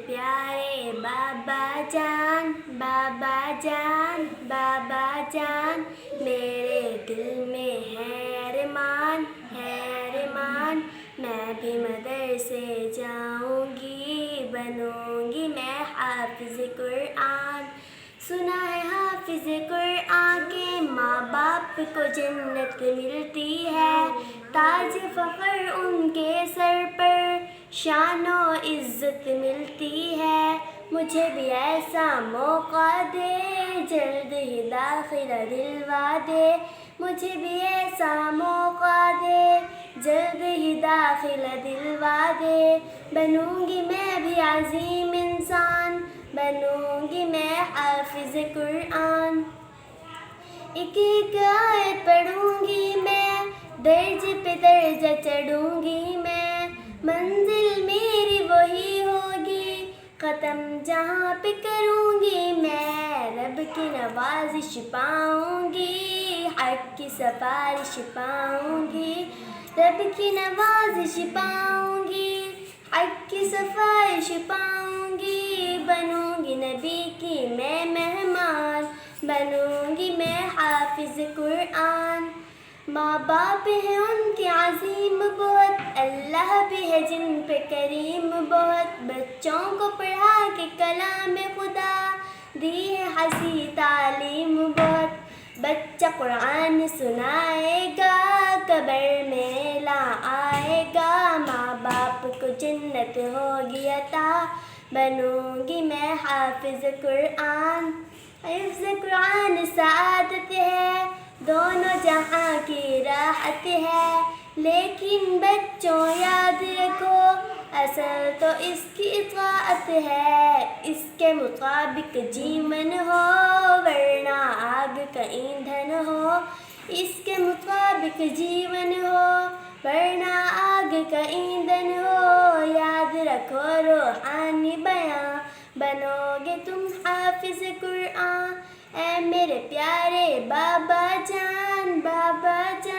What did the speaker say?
प्यारे बाबा जान, बाबा जान, बाबा जान, मेरे दिल में है अरमान, है अरमान, मैं भी मदरसे जाऊंगी, बनूंगी मैं हाफिज कुरान। सुना है हाफिज कुरान के माँ बाप को जन्नत मिलती है, ताज फख्र उनके सर पर शानो इज्जत मिलती है। मुझे भी ऐसा मौका दे, जल्द ही दाखिला दिलवा दे, मुझे भी ऐसा मौका दे, जल्द ही दाखिला दिलवा दे। बनूंगी मैं भी अजीम इंसान, बनूंगी मैं हाफिज कुरान। एक एक आयत पढ़ूंगी मैं, दर्ज पे दर्जा चढ़ूंगी मैं, मंजिल मेरी वही होगी, ख़त्म जहाँ पे करूंगी मैं। रब की नवाजिश पाऊंगी, हक की सिफारिश पाऊंगी, रब की नवाजिश पाऊंगी, हक की सिफारिश पाऊंगी। बनूंगी नबी की मैं मेहमान, बनूंगी मैं हाफिज कुरान। माँ बाप हैं उनके अजीम बहुत, अल्लाह भी है जिन पे करीम बहुत। बच्चों को पढ़ा के कलाम खुदा, दी है हंसी तालीम बहुत। बच्चा कुरान सुनाएगा, कब्र में ला आएगा, माँ बाप को जन्नत होगी अता, बनूंगी मैं हाफिज कुरान। हिफ्ज़ कुरान सआदत है, दोनों जहाँ की राहत है, लेकिन बच्चों याद रखो असल तो इसकी इताअत है। इसके मुताबिक जीवन हो, वरना आग का ईंधन हो, इसके मुताबिक जीवन हो, वरना आग का ईंधन हो। याद रखो रूहानी बयां, बनोगे तुम हाफिज कुरान। ऐ मेरे प्यारे बाबा जान, बाबा जान।